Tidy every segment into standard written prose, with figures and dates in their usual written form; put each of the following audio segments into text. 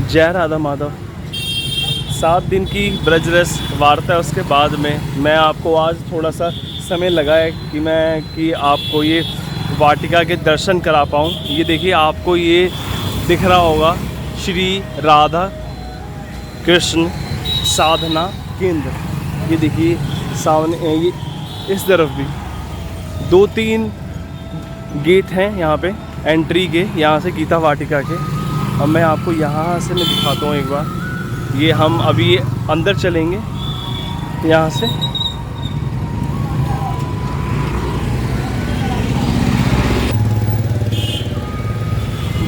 जय राधा माधव। 7 दिन की ब्रजरस वार्ता, उसके बाद में मैं आपको आज थोड़ा सा समय लगा है कि आपको ये वाटिका के दर्शन करा पाऊँ। ये देखिए, आपको ये दिख रहा होगा श्री राधा कृष्ण साधना केंद्र। ये देखिए सामने, ये इस तरफ भी 2-3 गेट हैं यहाँ पे एंट्री के, यहाँ से गीता वाटिका के। अब मैं आपको यहाँ से मैं दिखाता हूँ एक बार। ये हम अभी अंदर चलेंगे यहाँ से।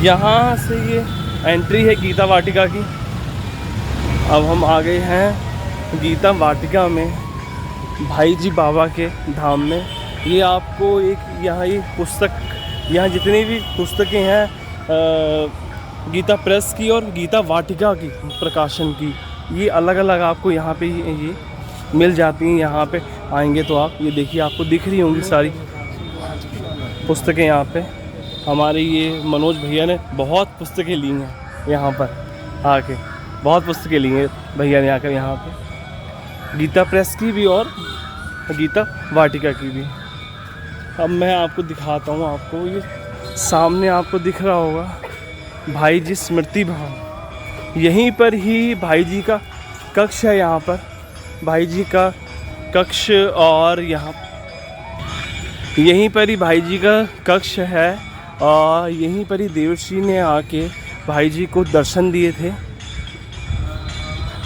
यहाँ से ये एंट्री है गीता वाटिका की। अब हम आ गए हैं गीता वाटिका में, भाई जी बाबा के धाम में। ये आपको एक यहाँ ये पुस्तक, यहाँ जितनी भी पुस्तकें हैं गीता प्रेस की और गीता वाटिका की प्रकाशन की, ये अलग अलग आपको यहाँ पे ये मिल जाती हैं। यहाँ पे आएंगे तो आप ये देखिए, आपको दिख रही होंगी सारी पुस्तकें यहाँ पे। हमारे ये मनोज भैया ने बहुत पुस्तकें ली हैं यहाँ पर आके, बहुत पुस्तकें ली हैं भैया ने आकर यहाँ पे, गीता प्रेस की भी और गीता वाटिका की भी। अब मैं आपको दिखाता हूँ। आपको ये सामने आपको दिख रहा होगा भाई जी स्मृति भवन। यहीं पर ही भाई जी का कक्ष है। यहाँ पर भाई जी का कक्ष, और यहाँ यहीं पर ही भाई जी का कक्ष है, और यहीं पर ही देवर्षि ने आके भाई जी को दर्शन दिए थे।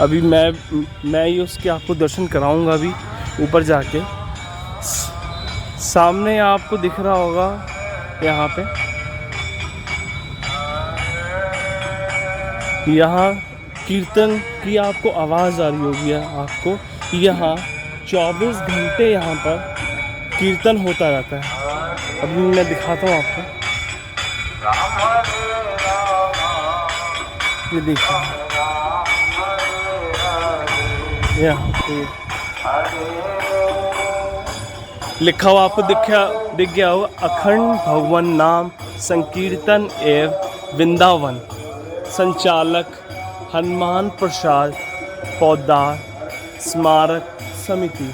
अभी मैं ये उसके आपको दर्शन कराऊंगा अभी ऊपर जाके। सामने आपको दिख रहा होगा यहाँ पे, यहाँ कीर्तन की आपको आवाज़ आ रही होगी। आपको यहाँ 24 घंटे यहाँ पर कीर्तन होता रहता है। अभी मैं दिखाता हूँ आपको। ये देखिए, यहाँ पे लिखा हुआ आपको दिख गया होगा, अखंड भगवान नाम संकीर्तन एवं वृंदावन, संचालक हनुमान प्रसाद पौदार स्मारक समिति।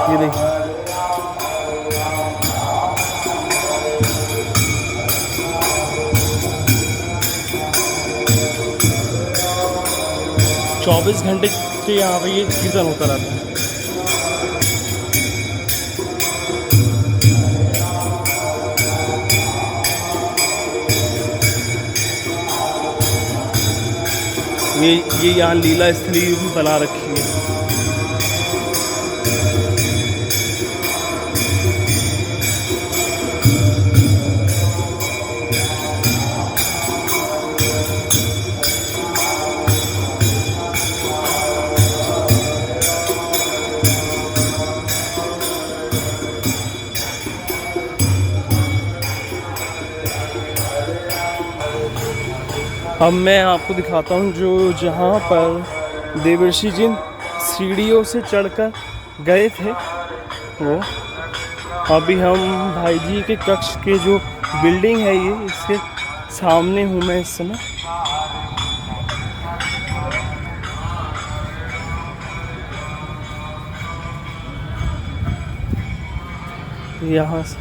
ये देखिए, चौबीस घंटे के यहाँ पे ये कीर्तन होता रहता है। ये यहाँ लीला स्थली भी बना रखी है। अब मैं आपको दिखाता हूँ जो जहाँ पर देवर्षि जी सीढ़ियों से चढ़कर गए थे वो। अभी हम भाई जी के कक्ष के जो बिल्डिंग है ये, इसके सामने हूँ मैं इस समय। यहाँ से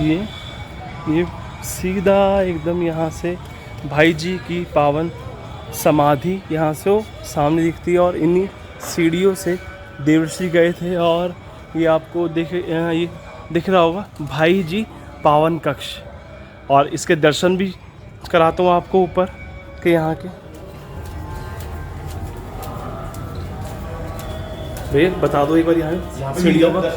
ये सीधा एकदम यहाँ से भाई जी की पावन समाधि यहाँ से वो सामने दिखती है, और इन्हीं सीढ़ियों से देवर्षि गए थे। और ये आपको ये दिख रहा होगा भाई जी पावन कक्ष, और इसके दर्शन भी कराता हूँ आपको ऊपर के यहाँ के। भैया बता दो एक बार यहाँ सीढ़ियों का।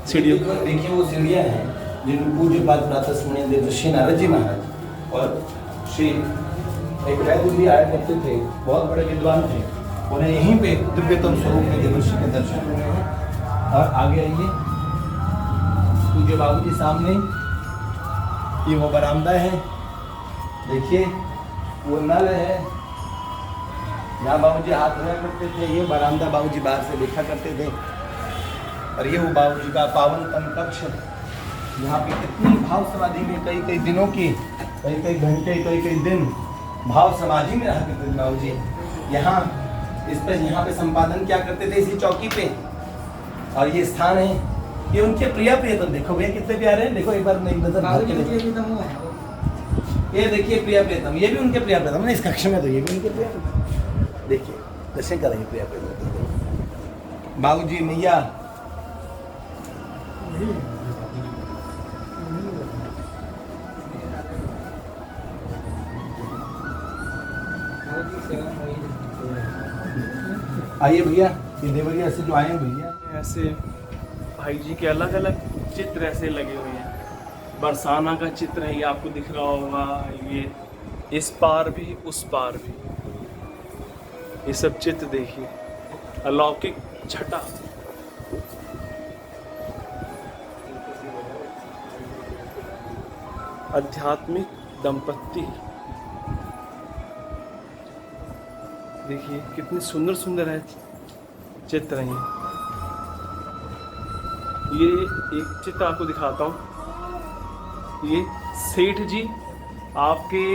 सीढ़ियों देखिए, वो सीढ़ियाँ हैं जिन पूज्य पाद प्रातः देवर्षि नारद जी महाराज और श्री एक वैद्य भी आया करते थे, बहुत बड़े विद्वान थे। उन्हें यहीं पे दिव्यतम स्वरूप में देवर्षि के दर्शन हुए हैं। और आगे आइए, पूज्य बाबू जी सामने, ये वो बरामदा है। देखिए वो नल है, यहाँ बाबू जी हाथ धोया करते थे। ये बरामदा बाबू जी बाहर से देखा करते थे। और ये वो बाबू जी का पावन कक्ष, यहाँ पे कितनी भाव समाधि में कई कई दिनों की, कई कई घंटे, कई कई दिन भाव समाधि में रहा करते थे बाबूजी। यहाँ यहाँ पे संपादन क्या करते थे इसी चौकी पे। और ये स्थान है, ये उनके प्रिय प्रियतम, देखो भैया कितने प्यारे हैं, देखो एक बार नहीं ये देखिए प्रिय प्रियतम, ये भी उनके प्रिय प्रियतम ना इस कक्ष में, तो ये भी उनके प्रिय प्रियतम। देखिए दर्शन करेंगे प्रिय प्रियतम बाबूजी मैया। आइए भैया, ये देवरिया से जो आए हैं भैया, ऐसे भाई जी के अलग अलग चित्र ऐसे लगे हुए हैं। बरसाना का चित्र है, ये आपको दिख रहा होगा, ये इस पार भी उस पार भी, ये सब चित्र देखिए, अलौकिक छटा। आध्यात्मिक दंपत्ति, देखिए कितनी सुंदर सुंदर है चित्र हैं। ये एक चित्र आपको दिखाता हूँ, ये सेठ जी आपके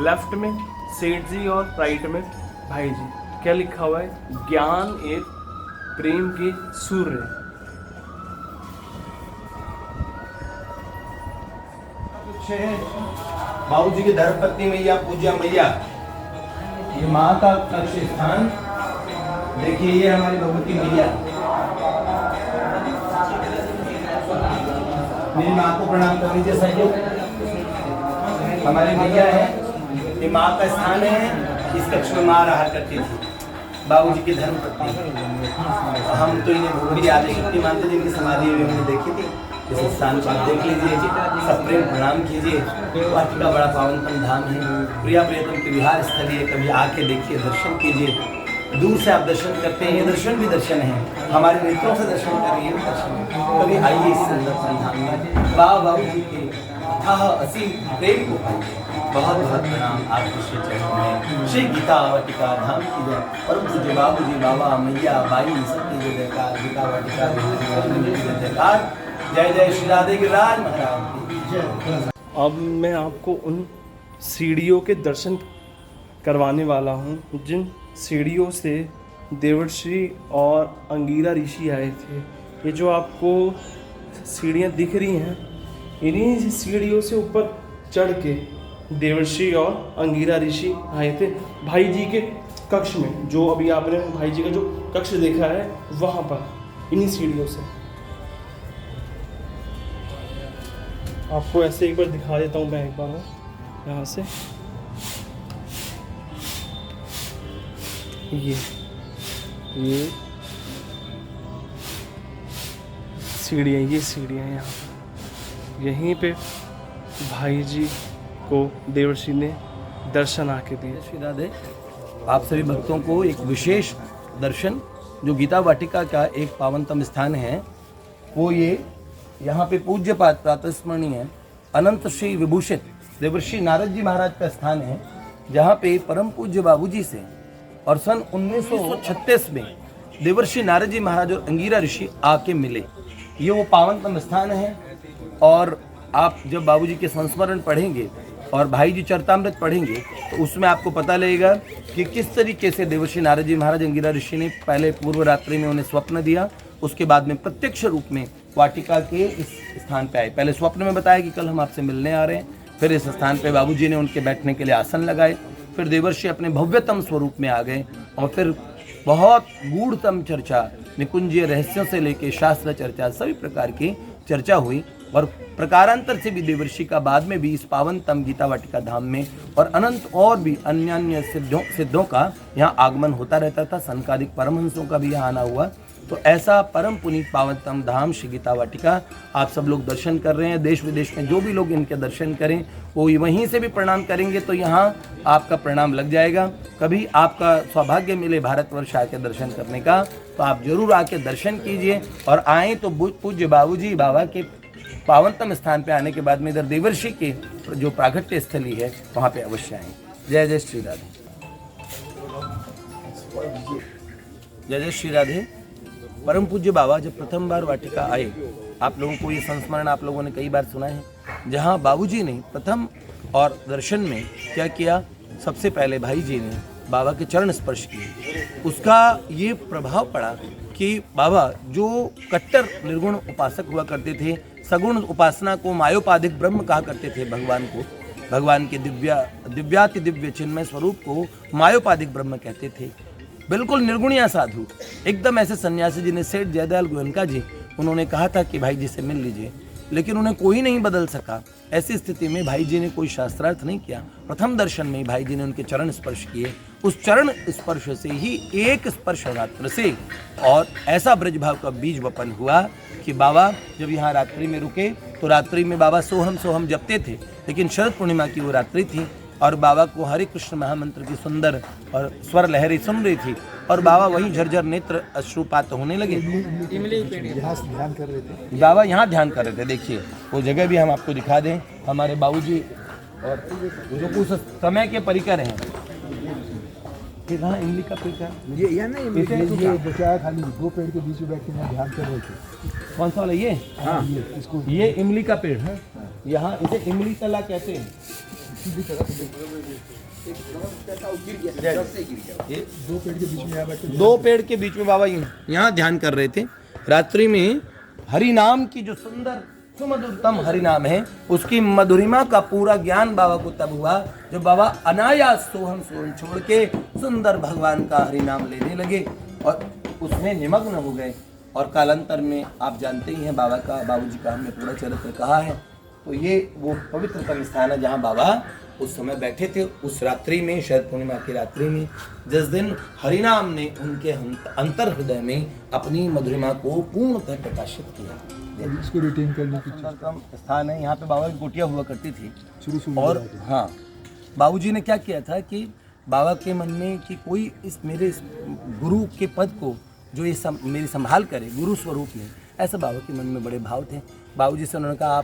लेफ्ट में सेठ जी और राइट में भाई जी। क्या लिखा हुआ है? ज्ञान एक प्रेम के सूर्य। बाबू जी की धर्मपत्नी मैया पूजा मैया, ये माँ का कक्ष स्थान देखिए, ये हमारी भगवती मैया। मेरी माँ को प्रणाम कर लीजिए सब लोग। हमारी मैया है, ये माँ का स्थान है, इस कक्ष में माँ रहा करती थी बाबूजी की धर्मपत्नी। हम तो इन्हें भगवती आदि शक्ति मानते, जिनकी समाधि हमने देखी थी। इस स्थान को आप देख लीजिए, सब प्रेम प्रणाम कीजिए। वाटिका बड़ा पावनतम धाम है, प्रिया प्रियतम की विहार स्थली है। कभी आके देखिए, दर्शन कीजिए। दूर से आप दर्शन करते हैं, ये दर्शन भी दर्शन है, हमारे नेत्रों से दर्शन कर रही है दर्शन। कभी आइए इस सुंदर संधान में, बाबू जी के असीम प्रेम को पाइए। बहुत बहुत प्रणाम आपके श्री चरणों में। श्री गीता वाटिका धाम की जय। परम पूज्य बाबू जी, बाबा मैया बाई सबकी जय जयकार। गीता वाटिका जय जयकार। जय जय श्री राधे गिरिराज महाराज की जय। अब मैं आपको उन सीढ़ियों के दर्शन करवाने वाला हूँ जिन सीढ़ियों से देवर्षि और अंगीरा ऋषि आए थे। ये जो आपको सीढ़ियाँ दिख रही हैं, इन्हीं सीढ़ियों से ऊपर चढ़ के देवर्षि और अंगीरा ऋषि आए थे भाई जी के कक्ष में। जो अभी आपने भाई जी का जो कक्ष देखा है, वहाँ पर इन्हीं सीढ़ियों से। आपको ऐसे एक बार दिखा देता हूँ मैं, एक बार यहाँ से। ये सीढ़ियाँ, ये सीढ़ियाँ यहाँ पर, यहीं पे भाई जी को देवर्षि ने दर्शन आके दिए। श्री राधे। आप सभी भक्तों को एक विशेष दर्शन, जो गीता वाटिका का एक पावनतम स्थान है, वो ये यहाँ पे पूज्य प्रातस्मरणीय अनंत श्री विभूषित देवर्षि नारद जी महाराज का स्थान है, जहाँ पे परम पूज्य बाबूजी से और सन 1936 में देवर्षि नारद जी महाराज और अंगीरा ऋषि आके मिले। ये वो पावनतम स्थान है। और आप जब बाबूजी के संस्मरण पढ़ेंगे और भाई जी चरितामृत पढ़ेंगे, तो उसमें आपको पता लगेगा कि किस तरीके से देवर्षि नारद जी महाराज अंगीरा ऋषि ने पहले पूर्व रात्रि में उन्हें स्वप्न दिया, उसके बाद में प्रत्यक्ष रूप में वाटिका के इस स्थान पे आए। पहले स्वप्न में बताया कि कल हम आपसे मिलने आ रहे हैं, फिर इस स्थान पे बाबूजी ने उनके बैठने के लिए आसन लगाए, फिर देवर्षि अपने भव्यतम स्वरूप में आ गए, और फिर बहुत गूढ़तम चर्चा, निकुंजीय रहस्यों से लेके शास्त्र चर्चा, सभी प्रकार की चर्चा हुई। और प्रकारांतर से भी देवर्षि का बाद में भी इस पावनतम गीता वाटिका धाम में और अनंत और भी अन्य अन्य सिद्धों का यहाँ आगमन होता रहता था। सनकादिक परमहंसों का भी यहाँ आना हुआ। तो ऐसा परम पुनीत पावनतम धाम श्री गीता वाटिका आप सब लोग दर्शन कर रहे हैं। देश विदेश में जो भी लोग इनके दर्शन करें, वो वहीं से भी प्रणाम करेंगे तो यहाँ आपका प्रणाम लग जाएगा। कभी आपका सौभाग्य मिले भारतवर्ष आके दर्शन करने का, तो आप जरूर आके दर्शन कीजिए। और आएँ तो पूज्य बाबूजी बाबा के पावनतम स्थान पे आने के बाद में इधर देवर्षि के जो प्रागट्य स्थली है, वहाँ पे अवश्य आएँ। जय जय श्री राधे। जय जय श्री राधे। परम पूज्य बाबा जब प्रथम बार वाटिका आए, आप लोगों को ये संस्मरण आप लोगों ने कई बार सुना है, जहाँ बाबूजी ने प्रथम और दर्शन में क्या किया, सबसे पहले भाई जी ने बाबा के चरण स्पर्श किए, उसका ये प्रभाव पड़ा कि बाबा जो कट्टर निर्गुण उपासक हुआ करते थे, सगुण उपासना को मायोपाधिक ब्रह्म कहा करते थे, भगवान को, भगवान के दिव्याति दिव्य चिन्मय स्वरूप को मायोपाधिक ब्रह्म कहते थे। बिल्कुल निर्गुणिया साधु, एकदम ऐसे सन्यासी जिन्हें सेठ जयदयाल गोयनका जी, उन्होंने कहा था कि भाई जी से मिल लीजिए, लेकिन उन्हें कोई नहीं बदल सका। ऐसी स्थिति में भाई जी ने कोई शास्त्रार्थ नहीं किया, प्रथम दर्शन में भाई जी ने उनके चरण स्पर्श किए। उस चरण स्पर्श से ही एक स्पर्श रात्र से और ऐसा ब्रजभाव का बीज वपन हुआ कि बाबा जब यहाँ रात्रि में रुके तो रात्रि में बाबा सोहम सोहम जपते थे, लेकिन शरद पूर्णिमा की वो रात्रि थी और बाबा को हरे कृष्ण महामंत्र की सुंदर और स्वर लहरी सुन रही थी और बाबा वहीं झरझर नेत्र अश्रुपात होने लगे। ध्यान कर रहे थे बाबा यहाँ ध्यान कर रहे थे। देखिए वो जगह भी हम आपको दिखा दें, हमारे बाबूजी और जो उस समय के परिकर हैं। इमली का पेड़ का ये बचा खाली 2 पेड़ के बीच में बैठ के मैं ध्यान कर रहे थे। कौन सा वाला ये? हाँ इसको ये इमली का पेड़ है, यहाँ इसे इमली तला कहते हैं। ये 2 पेड़ के बीच में यहाँ बैठे 2 पेड़ के बीच में बाबा यहाँ ध्यान कर रहे थे। रात्रि में हरि नाम की जो सुंदर सुमधुरतम हरि नाम है, उसकी मधुरिमा का पूरा ज्ञान बाबा को तब हुआ जब बाबा अनायास सोहम सोहम छोड़ के सुंदर भगवान का हरि नाम लेने लगे और उसमें निमग्न हो गए। और कालांतर में आप जानते ही हैं बाबा का, बाबूजी का हमने पूरा चरित्र कहा है। तो ये वो पवित्रतम स्थान है जहाँ बाबा उस समय बैठे थे, उस रात्रि में, शरद पूर्णिमा की रात्रि में, जिस दिन हरिनाम ने उनके अंतर हृदय में अपनी मधुरिमा को पूर्णतः प्रकाशित किया। इसको रिटेन करने की सुंदरतम स्थान है। यहाँ पे बाबा की कुटिया हुआ करती थी शुरू और हाँ, बाबूजी ने क्या किया था कि बाबा के मन में कि कोई मेरे गुरु के पद को जो ये मेरी संभाल करे गुरु स्वरूप में, ऐसा बाबा के मन में बड़े भाव थे। बाबूजी से उन्होंने कहा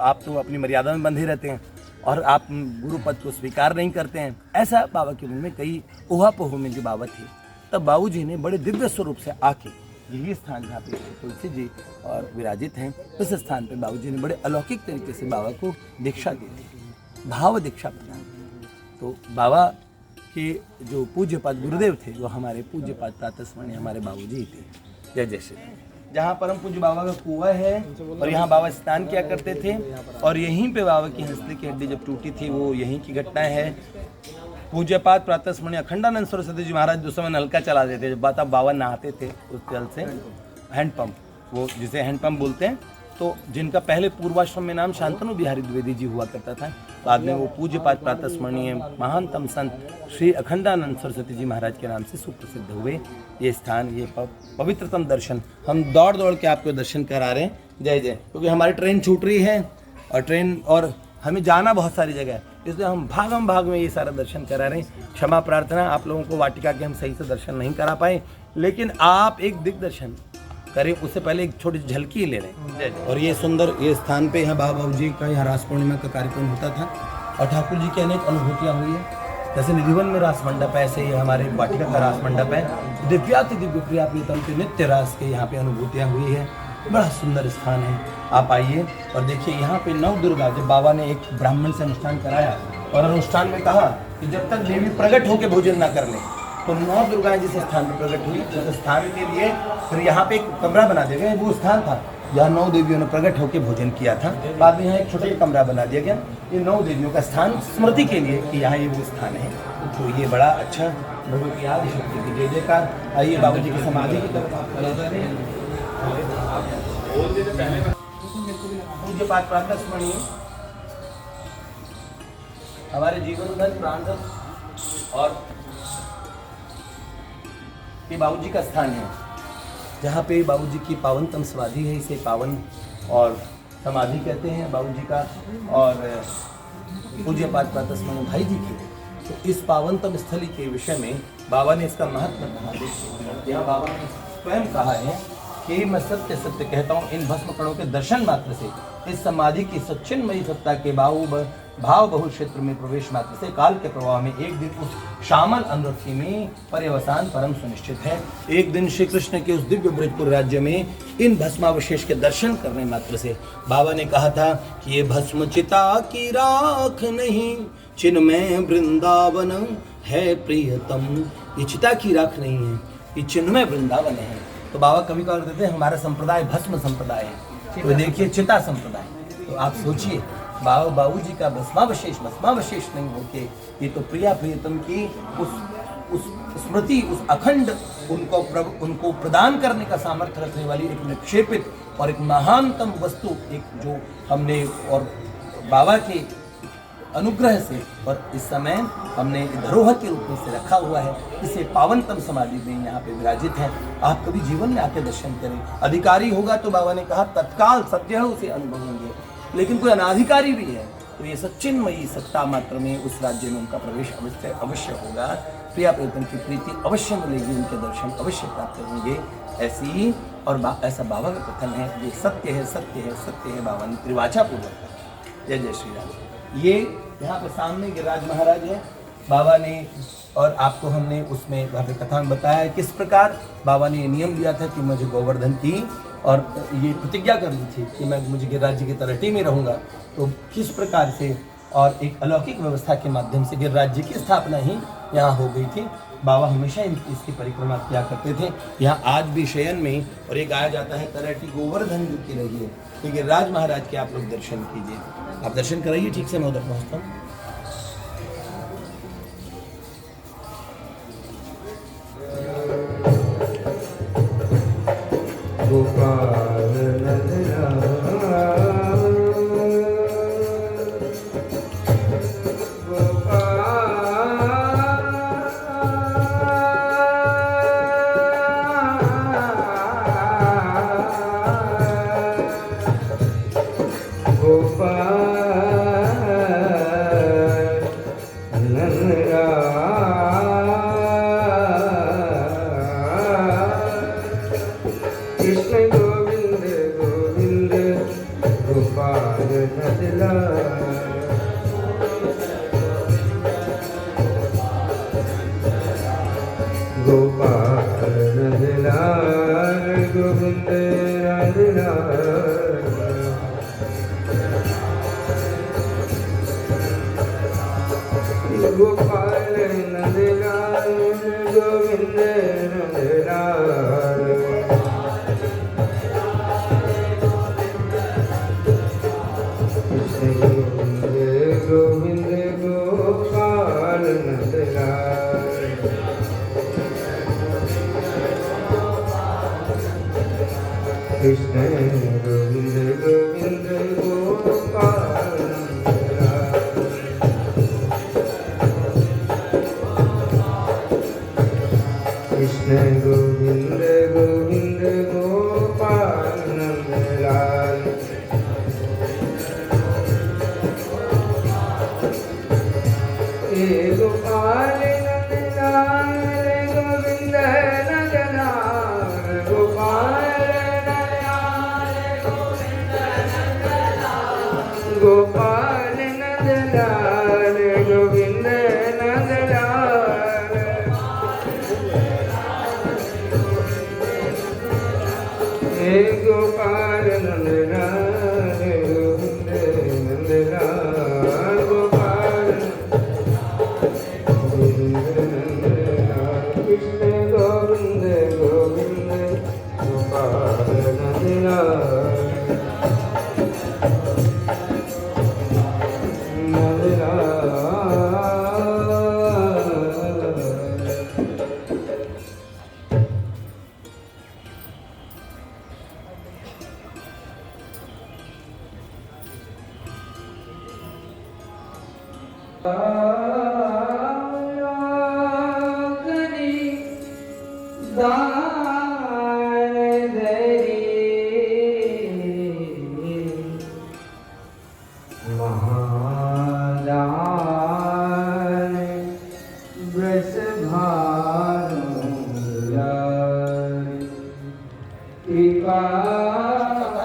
आप तो अपनी मर्यादा में बंधे रहते हैं और आप गुरु पद को स्वीकार नहीं करते हैं। ऐसा बाबा के मन में कई ऊहापोह में जो बाबा थे, तब बाबूजी ने बड़े दिव्य स्वरूप से आके यही स्थान जहाँ पे तुलसी जी और विराजित हैं, उस स्थान पे बाबूजी ने बड़े अलौकिक तरीके से बाबा को दीक्षा दी थी, भाव दीक्षा प्रदान की। तो बाबा के जो पूज्यपाद गुरुदेव थे वो हमारे पूज्यपाद प्रातस्मरणीय हमारे बाबूजी थे। जय जय श्री राम। जहाँ परम पूज्य बाबा का कुआं है और यहाँ बाबा स्नान किया करते थे और यहीं पे बाबा की हंसली की हड्डी जब टूटी थी वो यहीं की घटना है। पूज्यपाद प्रातस्मरणीय अखंडानंद सरस्वती जी महाराज उस समय नलका चला देते, जब बाबा नहाते थे उस जल से, हैंडपम्प, वो जिसे हैंडपम्प बोलते हैं। तो जिनका पहले पूर्वाश्रम में नाम शांतनु बिहारी द्विवेदी जी हुआ करता था, बाद में वो पूज्यपाद प्रातस्मरणीय महानतम संत श्री अखंडानंद सरस्वती जी महाराज के नाम से सुप्रसिद्ध हुए। ये स्थान, ये पवित्रतम दर्शन हम दौड़ दौड़ के आपको दर्शन करा रहे हैं। जय जय। क्योंकि हमारी ट्रेन छूट रही है और हमें जाना बहुत सारी जगह है, इसलिए हम भाग में ये सारा दर्शन करा रहे हैं। क्षमा प्रार्थना आप लोगों को वाटिका के हम सही से दर्शन नहीं करा पाए, लेकिन आप एक दिग्दर्शन करें उससे पहले एक छोटी झलकी ले लें। और ये सुंदर ये स्थान पे यहाँ बाबा जी का यहाँ रास पूर्णिमा का कार्यक्रम होता था और ठाकुर जी की अनेक अनुभूतियाँ हुई है। जैसे निधिवन में रास मंडप है, ऐसे ही हमारे वाटिका का रास मंडप है। दिव्याति दिव्य प्रिया प्रीतम के नित्य रास के यहाँ पे अनुभूतियाँ हुई है। बड़ा सुंदर स्थान है, आप आइए और देखिए। यहाँ पे 9 दुर्गा, जब बाबा ने एक ब्राह्मण से अनुष्ठान कराया और अनुष्ठान में कहा कि जब तक देवी प्रकट होकर भोजन ना कर ले, तो 9 दुर्गाएं जिस स्थान पर प्रकट हुई उस स्थान के लिए फिर यहाँ पे एक कमरा बना दिया गया। वो स्थान था जहाँ 9 देवियों ने प्रकट होकर भोजन किया था। बाद में यहाँ एक छोटा कमरा बना दिया गया, ये 9 देवियों का स्थान स्मृति के लिए कि यहाँ ये वो स्थान है। तो ये बड़ा अच्छा, भगवती आदि शक्ति की जय जयकार। आइए बाबू जी की समाधि की तरफ। पूज्यपाद प्रातस्मरणीय हमारे जीवन धन प्राणधन और ये बाबूजी का स्थान है, जहाँ पे बाबूजी की पावनतम समाधि है। इसे पावन और समाधि कहते हैं बाबूजी का और पूज्यपाद प्रातस्मरणीय भाई जी की। तो इस पावनतम स्थली के विषय में बाबा ने इसका महत्व कहा। यहाँ बाबा ने स्वयं कहा है कि मैं सत्य सत्य कहता हूँ, इन भस्म कणों के दर्शन मात्र से, इस समाधि की सच्चिन्मयी सत्ता के भाव बहु क्षेत्र में प्रवेश मात्र से काल के प्रभाव में एक दिन उस श्यामल अनुरक्ति में पर्यवसान परम सुनिश्चित है। एक दिन श्री कृष्ण के उस दिव्य ब्रजपुर राज्य में इन भस्मावशेष के दर्शन करने मात्र से बाबा ने कहा था कि ये भस्म चिता की राख नहीं, चिन्मय वृंदावन है प्रियतम। ये चिता की राख नहीं है, ये चिन्मय वृंदावन है। तो बाबा कभी कभार कहते हैं हमारा संप्रदाय भस्म संप्रदाय है, तो देखिए चिता संप्रदाय। तो आप सोचिए बाबू जी का भस्मावशेष नहीं होके ये तो प्रिया प्रियतम की उस स्मृति, उस अखंड उनको प्रदान करने का सामर्थ्य रखने वाली एक निक्षेपित और एक महानतम वस्तु, एक जो हमने और बाबा के अनुग्रह से और इस समय हमने धरोहर के रूप में से रखा हुआ है। इसे पावनतम समाधि में यहाँ पे विराजित है। आप कभी जीवन में आके दर्शन करें। अधिकारी होगा तो बाबा ने कहा तत्काल सत्य है उसे अनुभवेंगे, लेकिन कोई अनाधिकारी भी है तो ये सच्चिन्मयी सत्ता मात्र में उस राज्य में उनका प्रवेश अवश्य होगा। प्रिया प्रियतम की प्रीति अवश्य मिलेगी, उनके दर्शन अवश्य प्राप्त होंगे। ऐसी ही और ऐसा बाबा का कथन है, ये सत्य है सत्य है सत्य है। बाबा ने त्रिवाचा पूर्वक कहा। जय जय श्री राम। ये यहाँ पे सामने गिरिराज महाराज है। बाबा ने और आपको हमने उसमें वहाँ पे कथा में बताया किस प्रकार बाबा ने ये नियम लिया था कि मुझे गोवर्धन की और ये प्रतिज्ञा कर दी थी कि मैं मुझे गिरिराज जी की तलहटी में रहूँगा। तो किस प्रकार से और एक अलौकिक व्यवस्था के माध्यम से गिरिराज जी की स्थापना ही यहाँ हो गई थी। बाबा हमेशा इसकी परिक्रमा किया करते थे। यहाँ आज भी शयन में और ये गाया जाता है तलहटी गोवर्धन जी की रही है। तो गिरिराज महाराज के आप लोग दर्शन कीजिए। आप दर्शन कराइए ठीक से, मैं उधर पहुँचता हूँ।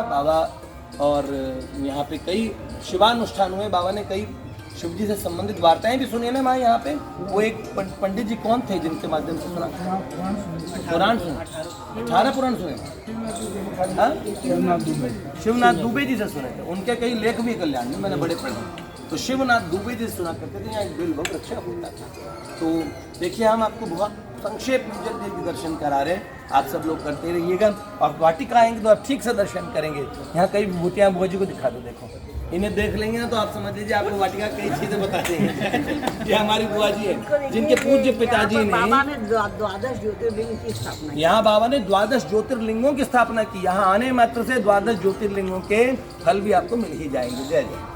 बाबा और यहाँ पे कई शिवानुष्ठान हुए। बाबा ने कई शिव जी से संबंधित वार्ताएं भी सुनी ना। मैं यहाँ पे वो एक पंडित जी कौन थे जिनके माध्यम से सुना? पुराण सुने, 18 पुराण सुने। शिवनाथ दुबे जी से सुने थे। उनके कई लेख भी कल्याण में मैंने बड़े पढ़े। तो शिवनाथ दुबे जी सुना करते थे यहाँ एक बेल वृक्ष होता था। तो देखिए हम आपको बहुत संक्षेप में जल्दी जल्दी दर्शन करा रहे हैं, आप सब लोग करते रहिएगा। और वाटिका आएंगे तो आप ठीक से दर्शन करेंगे। यहाँ कई विभूतियाँ बुआ जी को दिखा दो, देखो इन्हें देख लेंगे ना तो आप समझ लीजिए आपको वाटिका कई चीजें बताते हैं। ये हमारी बुआ जी है जिनके पूज्य पिताजी ने द्वादश ज्योतिर्लिंग की स्थापना की। यहाँ बाबा ने 12 ज्योतिर्लिंगों की स्थापना की। यहाँ आने मात्र से 12 ज्योतिर्लिंगों के फल भी आपको मिल ही जाएंगे। जय जय।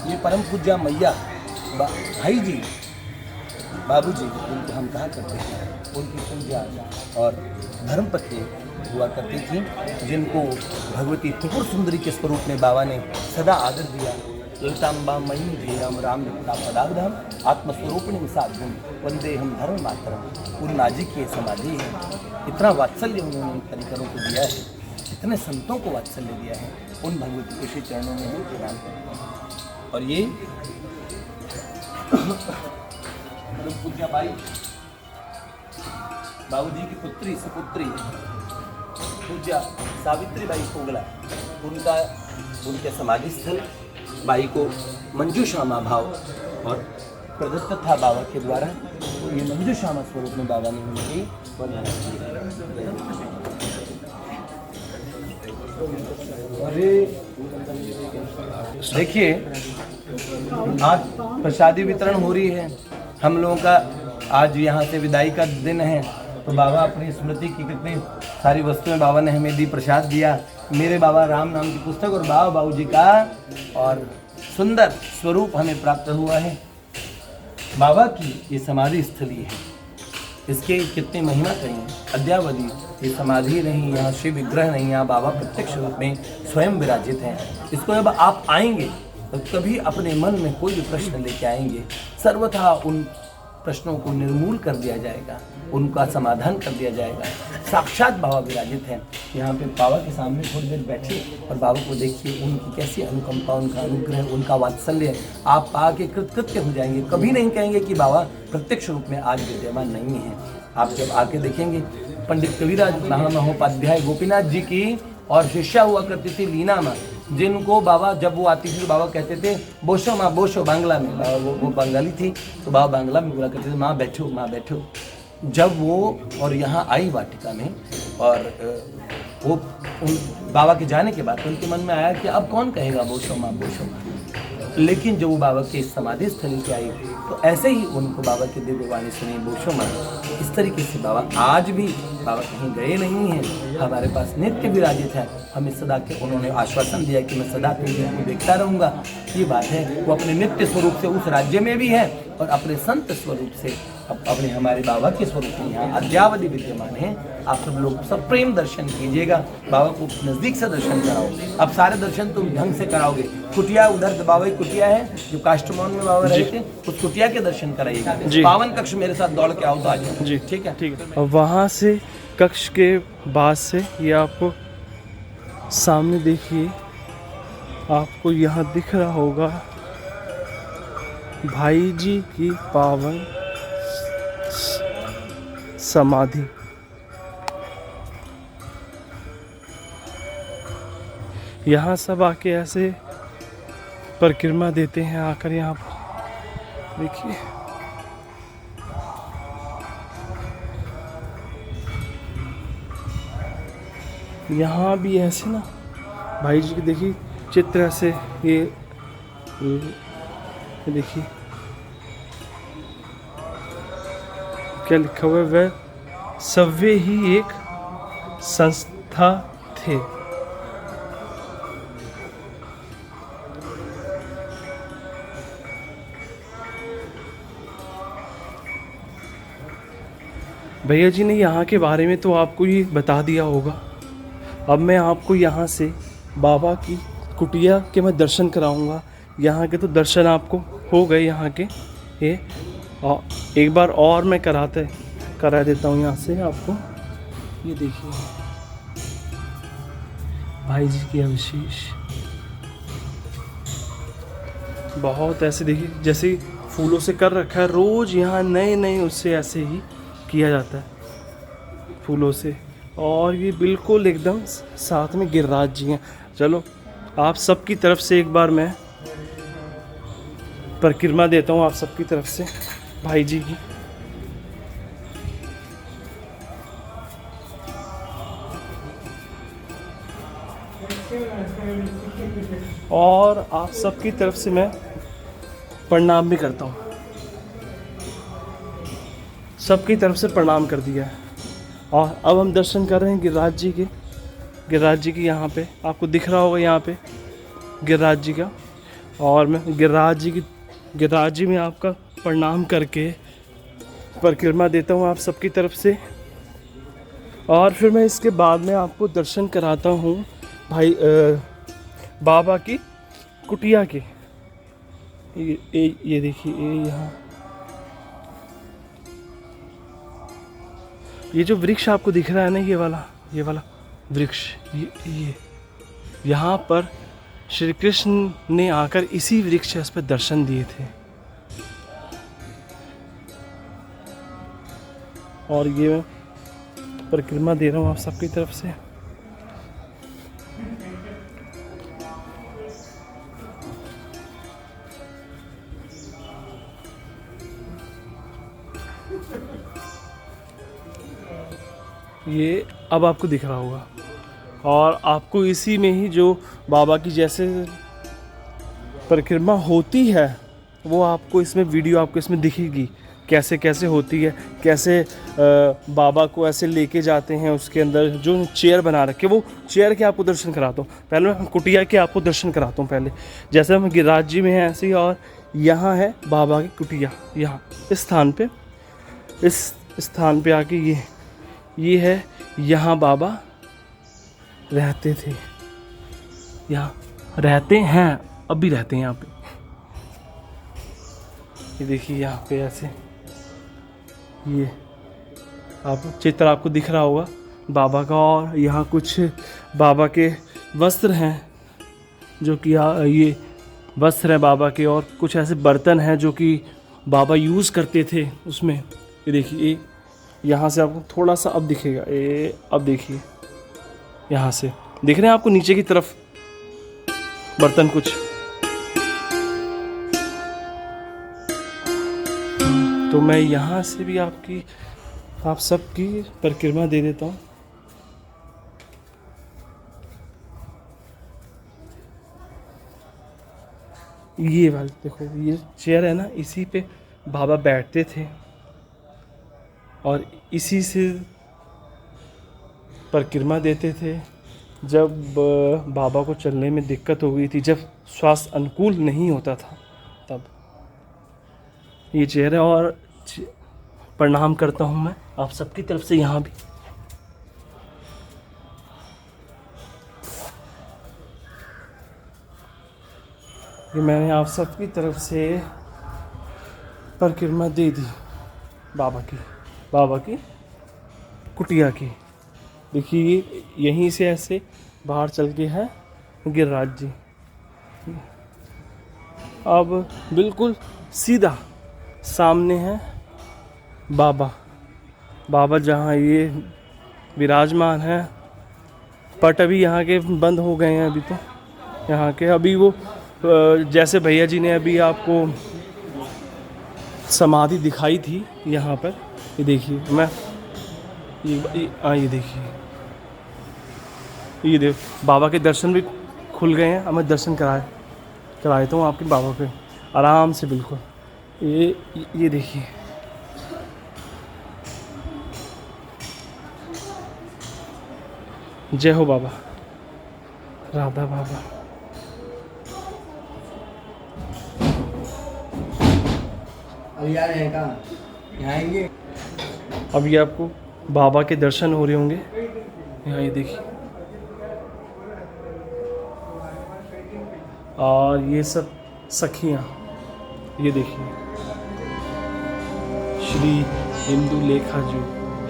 ये परम पूज्या मैया भाई जी बाबू जी उनको हम कहा करते हैं, उनकी पूजा और धर्मपत्नी हुआ करती थी, जिनको भगवती त्रिपुर सुंदरी के स्वरूप में बाबा ने सदा आदर दिया। ललिताम्बा मयी धीरम राम पदाब्धम आत्मस्वरूपिणी साधुम वंदे हम धर्म मातरम। पूर्णा जी की समाधि है। इतना वात्सल्य उन्होंने परिकरों को दिया है, इतने संतों को वात्सल्य दिया है। उन भगवती के श्री चरणों में हम प्रणाम करते हैं। और ये पूज्या बाई बाबू जी की पुत्री सुपुत्री पूज्या सावित्री बाई कोगला, उनके समाधि स्थल बाई को मंजू श्यामा भाव और प्रदत्त था बाबा के द्वारा। तो ये मंजू श्यामा स्वरूप में बाबा ने उनकी वर्णना की। और देखिए आज प्रसादी वितरण हो रही है। हम लोगों का आज यहाँ से विदाई का दिन है, तो बाबा अपनी स्मृति की कितनी सारी वस्तुएं बाबा ने हमें दी, प्रसाद दिया। मेरे बाबा राम नाम की पुस्तक और बाबू जी का और सुंदर स्वरूप हमें प्राप्त हुआ है। बाबा की ये समाधि स्थली है, इसके कितनी महिमा कहीं अद्यावधि। ये समाधि नहीं, यहाँ शिव विग्रह नहीं, यहाँ बाबा प्रत्यक्ष रूप में स्वयं विराजित हैं। इसको जब आप आएंगे तो कभी अपने मन में कोई भी प्रश्न लेके आएंगे, सर्वथा उन प्रश्नों को निर्मूल कर दिया जाएगा, उनका समाधान कर दिया जाएगा। साक्षात बाबा विराजित हैं। यहाँ पे बाबा के सामने थोड़ी देर बैठिए और बाबा को देखिए, उनकी कैसी अनुकंपा, उनका अनुग्रह, उनका वात्सल्य आप पाके कृतकृत्य हो जाएंगे। कभी नहीं कहेंगे कि बाबा प्रत्यक्ष रूप में आज विद्यमान नहीं है। आप जब आके देखेंगे, पंडित कविराज महामहोपाध्याय गोपीनाथ जी की और शिष्या हुआ करती थी लीना माँ, जिनको बाबा जब वो आती थी तो बाबा कहते थे बोशो माँ बोशो, बांग्ला में। वो बंगाली थी तो बाबा बांग्ला में बोला करते थे माँ बैठो माँ बैठो। जब वो और यहाँ आई वाटिका में और वो उन बाबा के जाने के बाद उनके मन में आया कि अब कौन कहेगा बोशो माँ बोशो माँ। लेकिन जब वो बाबा के समाधि स्थली पे आई तो ऐसे ही उनको बाबा की दिव्य वाणी सुनी बोशो माँ। इस तरीके से बाबा आज भी बाबा कहीं गए नहीं हैं, हमारे पास नित्य विराजित है। हमें सदा के उन्होंने आश्वासन दिया कि मैं सदा के लिए देखता रहूँगा। ये बात है, वो अपने नित्य स्वरूप से उस राज्य में भी है और अपने संत स्वरूप से अपने हमारे बाबा के स्वरूप में यहाँ अद्यावधि विद्यमान है। आप सब लोग सब प्रेम दर्शन कीजिएगा, बाबा को नज़दीक से दर्शन कराओ। अब सारे दर्शन तुम ढंग से कराओगे। कुटिया उधर बाबा की कुटिया है जो काष्टमोहन में बाबा रहे थे, उस कुटिया के दर्शन कराइएगा। पावन कक्ष मेरे साथ दौड़ के आओ तो आ जाओ जी, ठीक है ठीक है। और वहाँ से कक्ष के बाद से ये आपको सामने देखिए, आपको यहाँ दिख रहा होगा भाई जी की पावन समाधि। यहाँ सब आके ऐसे परिक्रमा देते हैं आकर यहाँ पर। देखिए यहाँ भी ऐसे ना भाई जी की देखिए चित्र ऐसे ये देखिए क्या लिखा हुआ है, वह सव्य ही एक संस्था थे। भैया जी ने यहाँ के बारे में तो आपको ये बता दिया होगा। अब मैं आपको यहाँ से बाबा की कुटिया के मैं दर्शन कराऊंगा। यहाँ के तो दर्शन आपको हो गए यहाँ के ये, और एक बार और मैं करा देता हूँ यहाँ से आपको। ये देखिए भाई जी की अवशेष बहुत ऐसे देखिए जैसे फूलों से कर रखा है। रोज़ यहाँ नए नए उससे ऐसे ही किया जाता है फूलों से। और ये बिल्कुल एकदम साथ में गिरिराज जी हैं। चलो आप सबकी तरफ से एक बार मैं परिक्रमा देता हूँ आप सबकी तरफ से भाई जी की। और आप सबकी तरफ से मैं प्रणाम भी करता हूँ। सबकी तरफ से प्रणाम कर दिया है। और अब हम दर्शन कर रहे हैं गिरिराज जी के। गिरिराज जी की यहाँ पे आपको दिख रहा होगा यहाँ पे गिरिराज जी का। और मैं गिरिराज जी में आपका प्रणाम करके परिक्रमा देता हूँ आप सबकी तरफ से। और फिर मैं इसके बाद में आपको दर्शन कराता हूँ भाई बाबा की कुटिया के। ये देखिए यहाँ ये जो वृक्ष आपको दिख रहा है ना, ये वाला वृक्ष, ये यहाँ पर श्री कृष्ण ने आकर इसी वृक्ष पर दर्शन दिए थे। और ये मैं परिक्रमा दे रहा हूँ आप सबकी तरफ से। ये अब आपको दिख रहा होगा। और आपको इसी में ही जो बाबा की जैसे परिक्रमा होती है वो आपको इसमें वीडियो आपको इसमें दिखेगी कैसे कैसे होती है, कैसे बाबा को ऐसे लेके जाते हैं। उसके अंदर जो चेयर बना रखे वो चेयर के आपको दर्शन कराता हूँ। पहले मैं कुटिया के आपको दर्शन कराता हूँ। पहले जैसे हम गिरिराज जी में हैं ऐसे ही। और यहाँ है बाबा की कुटिया। यहाँ इस स्थान पे आके ये है, यहाँ बाबा रहते थे, यहाँ रहते हैं, अब भी रहते हैं यहाँ पे। ये देखिए यहाँ पे ऐसे ये आप चित्र आपको दिख रहा होगा बाबा का। और यहाँ कुछ बाबा के वस्त्र हैं जो कि ये वस्त्र हैं बाबा के। और कुछ ऐसे बर्तन हैं जो कि बाबा यूज़ करते थे उसमें। ये देखिए यहाँ से आपको थोड़ा सा अब दिखेगा। अब देखिए यहाँ से दिख रहे हैं आपको नीचे की तरफ बर्तन कुछ। तो मैं यहाँ से भी आप सबकी परिक्रमा दे देता हूँ। ये वाली देखो, ये चेयर है ना, इसी पे बाबा बैठते थे और इसी से परिक्रमा देते थे। जब बाबा को चलने में दिक्कत हो गई थी, जब स्वास्थ्य अनुकूल नहीं होता था, तब ये चेयर है। और प्रणाम करता हूँ मैं आप सबकी तरफ से यहाँ भी। ये मैंने आप सबकी तरफ से परिक्रमा दे दी बाबा की कुटिया की। देखिए यहीं से ऐसे बाहर चल के है गिरिराज जी। अब बिल्कुल सीधा सामने है बाबा जहाँ ये विराजमान है। पट अभी यहाँ के बंद हो गए हैं अभी तो यहाँ के। अभी वो जैसे भैया जी ने अभी आपको समाधि दिखाई थी यहाँ पर, ये देखिए मैं ये देखिए, ये देख बाबा के दर्शन भी खुल गए हैं। अब मैं दर्शन करा देता हूँ आपके बाबा के आराम से बिल्कुल। ये देखिए जय हो बाबा, राधा बाबा। अभी आ रहे हैं कहाँ? यहाँ आएंगे। अब ये आपको बाबा के दर्शन हो रहे होंगे। यहाँ ये देखिए, और ये सब सखियाँ, ये देखिए श्री इंदुलेखाजू,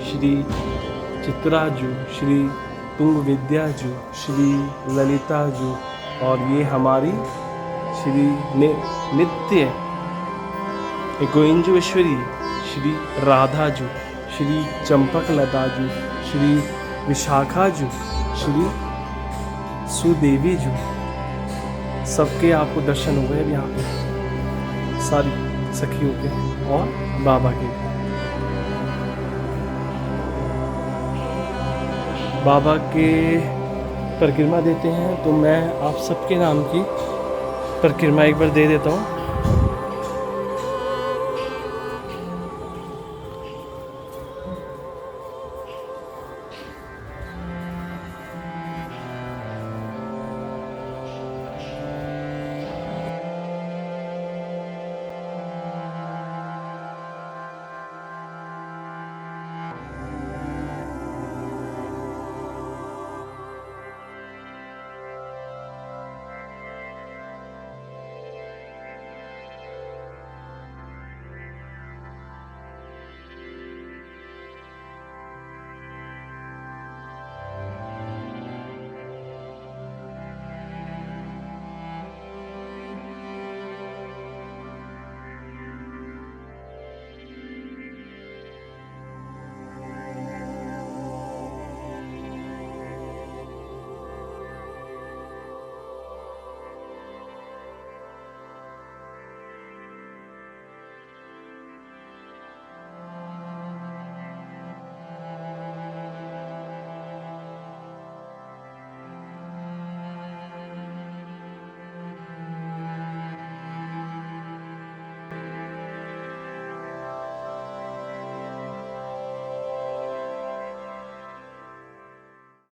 श्री चित्राजू, श्री तुंग विद्याजू, श्री ललिताजू, और ये हमारी श्री नित्य गोविंदेश्वरी, श्री राधा जू, श्री चंपक लता जू, श्री विशाखा जू, श्री सुदेवी जू, सबके आपको दर्शन हो गए अब यहाँ पे सारी सखियों के और बाबा के। बाबा के परिक्रमा देते हैं तो मैं आप सबके नाम की परिक्रमा एक बार दे देता हूँ।